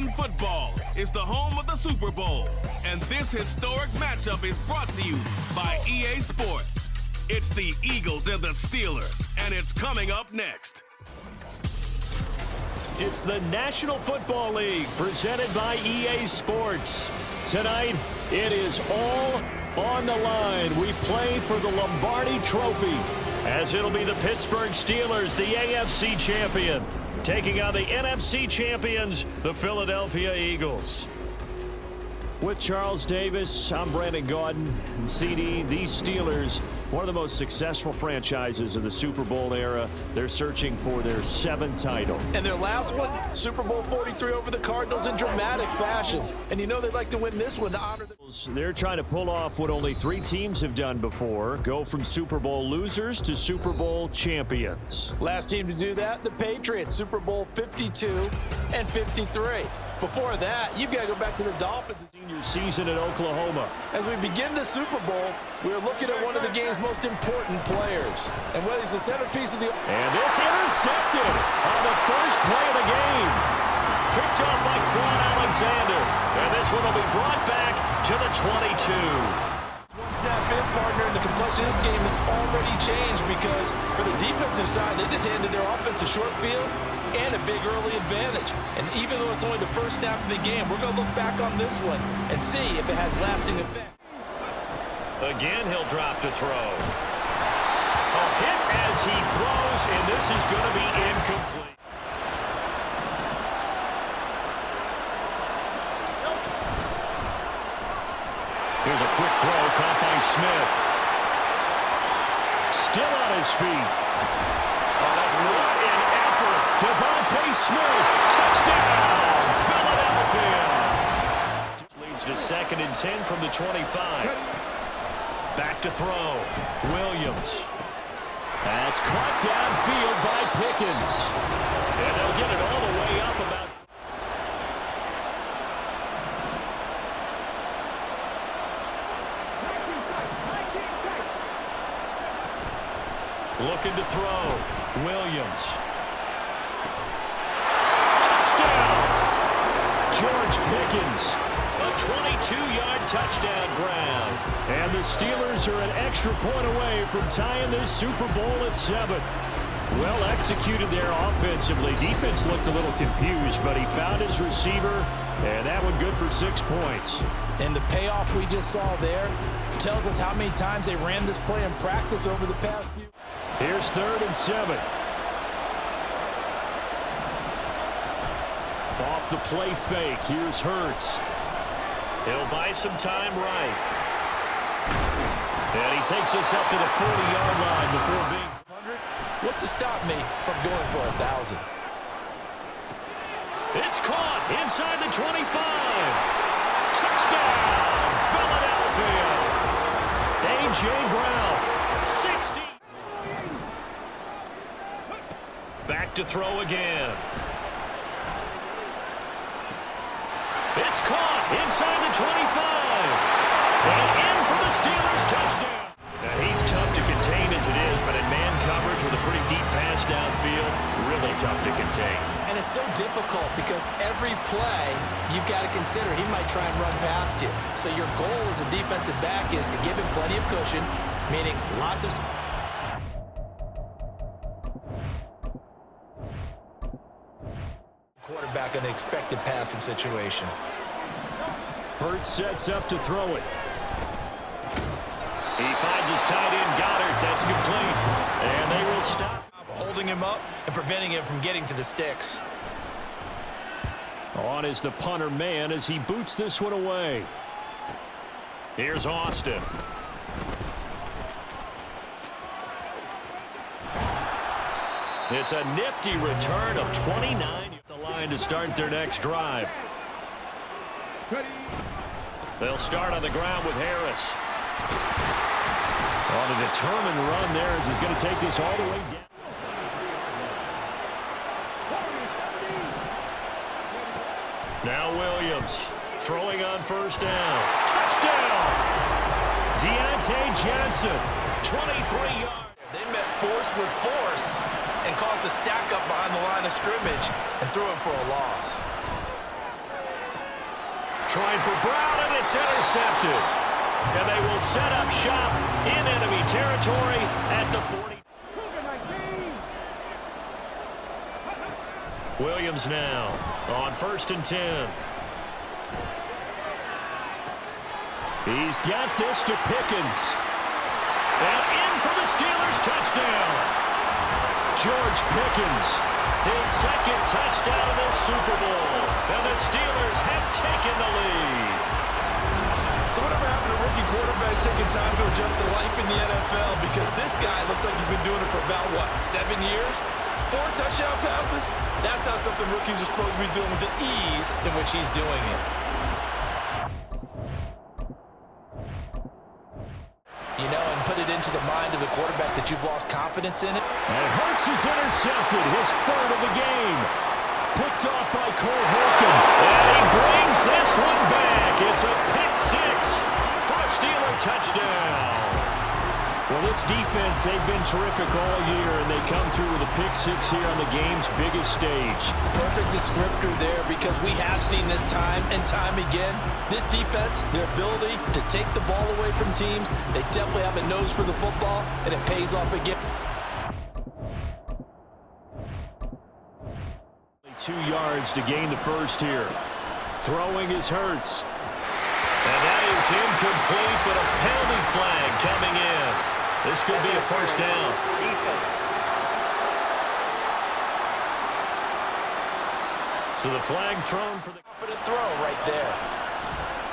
Madden Football is the home of the Super Bowl, and this historic matchup is brought to you by EA Sports. It's the Eagles and the Steelers, and it's coming up next. It's the National Football League presented by EA Sports. Tonight, it is all on the line. We play for the Lombardi Trophy, as it'll be the Pittsburgh Steelers, the AFC champion, taking on the NFC champions, the Philadelphia Eagles. With Charles Davis, I'm Brandon Gaudin, and CD, these Steelers, one of the most successful franchises of the Super Bowl era. They're searching for their 7th title. And their last one, Super Bowl 43 over the Cardinals in dramatic fashion. And you know they'd like to win this one to honor them. They're trying to pull off what only 3 teams have done before, go from Super Bowl losers to Super Bowl champions. Last team to do that, the Patriots, Super Bowl 52 and 53. Before that, you've got to go back to the Dolphins' senior season in Oklahoma. As we begin the Super Bowl, we're looking at one of the game's most important players. And whether he's the centerpiece of the... And this intercepted on the first play of the game. Picked up by Quan Alexander. And this one will be brought back to the 22. One snap in, partner, and the complexion of this game has already changed because for the defensive side, they just handed their offense a short field and a big early advantage. And even though it's only the first snap of the game, we're going to look back on this one and see if it has lasting effect. Again, he'll drop to throw. A hit as he throws, and this is going to be incomplete. Here's a quick throw caught by Smith. Still on his feet. Oh, that's what an effort. Devontae Smith. Touchdown, Philadelphia. Leads to 2nd and 10 from the 25. Back to throw. Williams. That's caught downfield by Pickens. And they'll get it all the way up about... Looking to throw. Williams. Touchdown! George Pickens. A 22-yard touchdown grab. And the Steelers are an extra point away from tying this Super Bowl at 7. Well executed there offensively. Defense looked a little confused, but he found his receiver, and that one good for 6 points. And the payoff we just saw there tells us how many times they ran this play in practice over the past few. Here's 3rd and 7. Off the play fake. Here's Hurts. He'll buy some time right. And he takes us up to the 40-yard line before being... 100. What's to stop me from going for 1,000? It's caught inside the 25. Touchdown, Philadelphia. A.J. Brown, 60. Back to throw again. It's caught inside the 25. And in for the Steelers touchdown. Now, he's tough to contain as it is, but in man coverage with a pretty deep pass downfield, really tough to contain. And it's so difficult because every play you've got to consider he might try and run past you. So your goal as a defensive back is to give him plenty of cushion, meaning lots of... quarterback in an expected passing situation. Hurts sets up to throw it. He finds his tight end, Goddard. That's complete. And they will stop. Holding him up and preventing him from getting to the sticks. On is the punter man as he boots this one away. Here's Austin. It's a nifty return of 29. The line to start their next drive. They'll start on the ground with Harris. On a determined run there as he's going to take this all the way down. Now Williams throwing on 1st down. Touchdown! Deontay Johnson, 23 yards. They met force with force and caused a stack up behind the line of scrimmage and threw him for a loss. Trying for Brown, and it's intercepted. And they will set up shop in enemy territory at the 40. Williams now on 1st and 10. He's got this to Pickens. And in for the Steelers touchdown. George Pickens, his second touchdown of this Super Bowl. And the Steelers have taken the lead. So whatever happened to rookie quarterbacks taking time to adjust to life in the NFL? Because this guy looks like he's been doing it for about, 7 years? 4 touchdown passes? That's not something rookies are supposed to be doing with the ease in which he's doing it. You know, and put it into the mind of the quarterback that you've lost confidence in it. And Hurts is intercepted, his 3rd of the game. Picked off by Cole Holcomb. And he brings this one back. It's a pick 6 for a Steeler touchdown. Well, this defense, they've been terrific all year, and they come through with a pick 6 here on the game's biggest stage. Perfect descriptor there, because we have seen this time and time again. This defense, their ability to take the ball away from teams, they definitely have a nose for the football, and it pays off again. 2 yards to gain the first here. Throwing is Hurts. And that is incomplete, but a penalty flag coming in. This could be a first down. So the flag thrown for the Confident throw right there.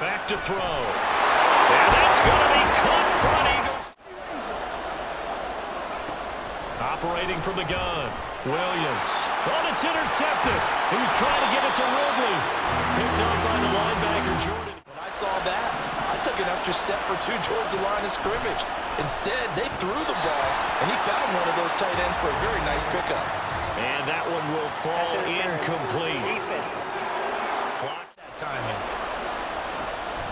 back to throw. And that's going to be caught front Eagles. Operating from the gun. Williams. Oh, it's intercepted. He was trying to get it to Ridley. Picked up by the linebacker, Jordan. When I saw that, I took an extra step or 2 towards the line of scrimmage. Instead, they threw the ball, and he found one of those tight ends for a very nice pickup. And that one will fall incomplete. Clock That timing.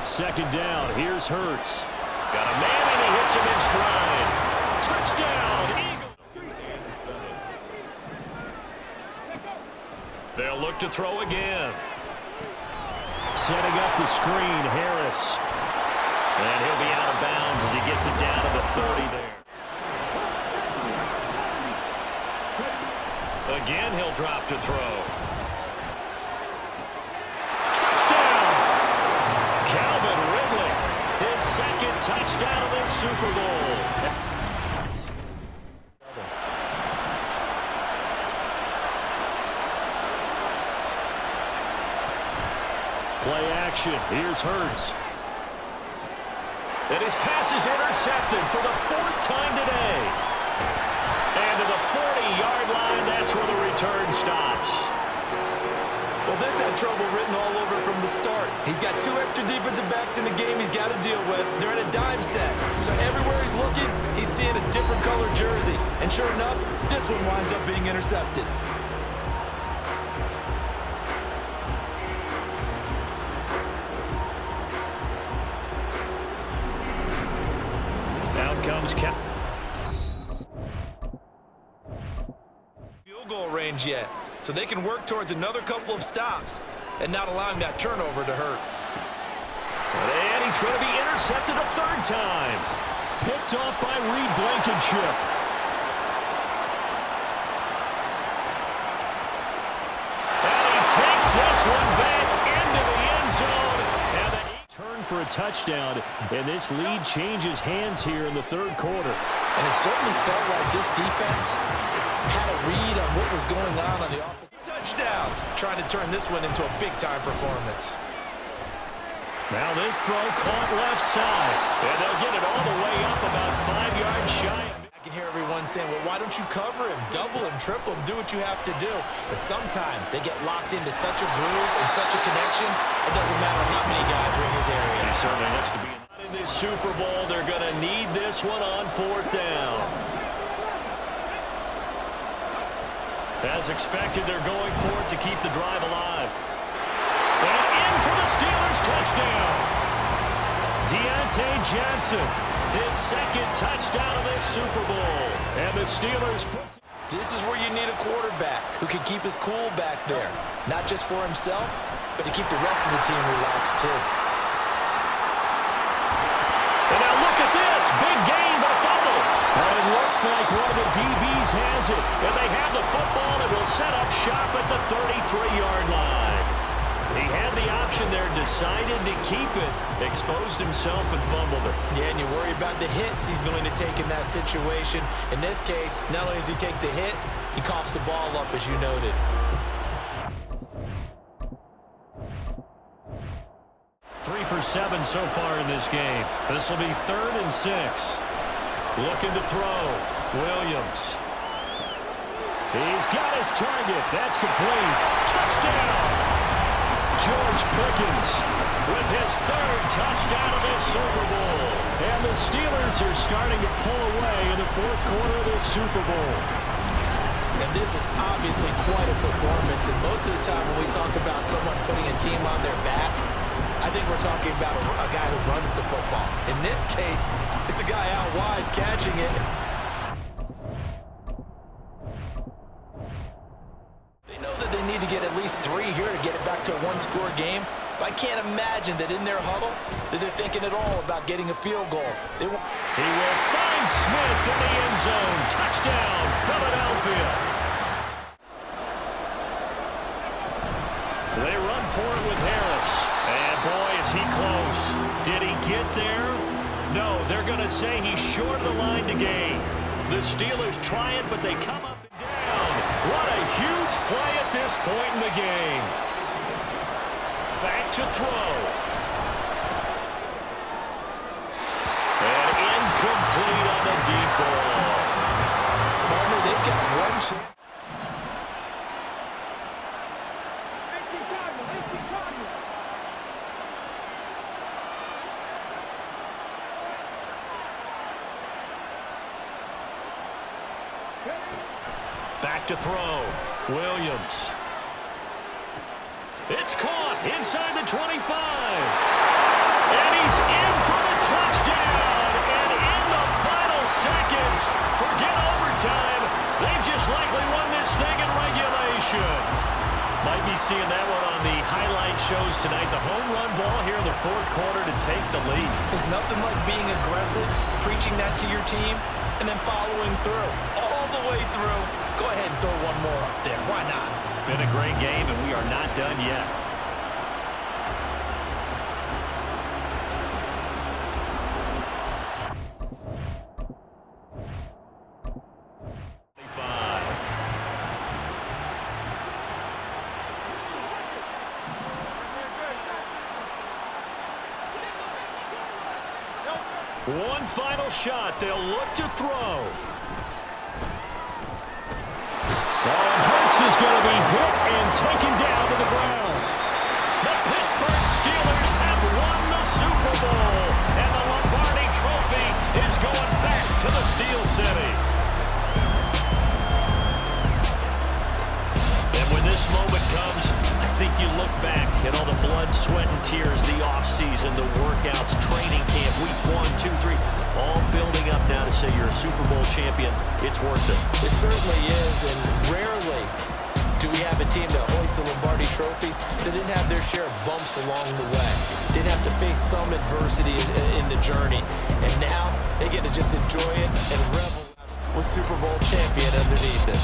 2nd down. Here's Hurts. Got a man, and he hits him in stride. Touchdown, Eagles. They'll look to throw again. Setting up the screen, Harris. And he'll be out of bounds as he gets it down to the 30 there. Again, he'll drop to throw. Touchdown! Calvin Ridley, his 2nd touchdown of this Super Bowl. Play action. Here's Hurts. And his pass is intercepted for the 4th time today. And to the 40-yard line, that's where the return stops. Well, this had trouble written all over from the start. He's got 2 extra defensive backs in the game he's got to deal with. They're in a dime set. So everywhere he's looking, he's seeing a different color jersey. And sure enough, this one winds up being intercepted. Field goal range yet, so they can work towards another couple of stops and not allowing that turnover to hurt. And he's going to be intercepted a 3rd time. Picked off by Reed Blankenship. And he takes this one back into the end zone. And then he turned for a touchdown, and this lead changes hands here in the 3rd quarter. And it certainly felt like this defense had a read on what was going on the offense. Touchdowns, trying to turn this one into a big-time performance. Now this throw caught left side, and they'll get it all the way up about 5 yards shy. I can hear everyone saying, well, why don't you cover him, double him, triple him, do what you have to do. But sometimes they get locked into such a groove and such a connection, it doesn't matter how many guys are in his area. He certainly looks to be in this Super Bowl. They're going to need this one on 4th down. As expected, they're going for it to keep the drive alive. And in for the Steelers touchdown. Deontay Johnson, his 2nd touchdown of this Super Bowl. And the Steelers put... This is where you need a quarterback who can keep his cool back there. Not just for himself, but to keep the rest of the team relaxed too. And now look at this. Big gain, but a fumble. And it looks like one of the DBs has it. And they have the football and will set up shop at the 33-yard line. He had the option there, decided to keep it, exposed himself and fumbled it. Yeah, and you worry about the hits he's going to take in that situation. In this case, not only does he take the hit, he coughs the ball up, as you noted. Three for 7 so far in this game. This will be 3rd and 6. Looking to throw. Williams. He's got his target. That's complete. Touchdown! George Pickens with his 3rd touchdown of this Super Bowl. And the Steelers are starting to pull away in the 4th quarter of this Super Bowl. And this is obviously quite a performance. And most of the time when we talk about someone putting a team on their back, I think we're talking about a guy who runs the football. In this case, it's a guy out wide catching it. They know that they need to get at least 3 here to get it back to a one-score game. But I can't imagine that in their huddle that they're thinking at all about getting a field goal. He will find Smith in the end zone. Touchdown, Philadelphia. They run for it with Harris. And boy, is he close. Did he get there? No, they're going to say he's short of the line to gain. The Steelers try it, but they come up and down. What a huge play at this point in the game. Back to throw. And incomplete on the deep ball. Bummer, they've got one chance. Back to throw. Williams. It's caught inside the 25. And he's in for the touchdown. And in the final seconds, forget overtime. They've just likely won this thing in regulation. Might be seeing that one on the highlight shows tonight. The home run ball here in the 4th quarter to take the lead. There's nothing like being aggressive, preaching that to your team, and then following through. All the way through. Go ahead and throw one more up there. Why not? Been a great game, and we are not done yet. One final shot. They'll look to throw. And Hurts is going to be hit and taken down to the ground. The Pittsburgh Steelers have won the Super Bowl, and the Lombardi Trophy is going back to the Steel City. And when this moment comes, I think you look back at all the blood, sweat, and tears, the offseason, the workouts, training camp, week 1, 2, 3, all building up now to say you're a Super Bowl champion. It's worth it. It certainly is, and rarely do we have a team that hoists the Lombardi Trophy that didn't have their share of bumps along the way. Didn't have to face some adversity in the journey, and now they get to just enjoy it and revel with Super Bowl champion underneath it.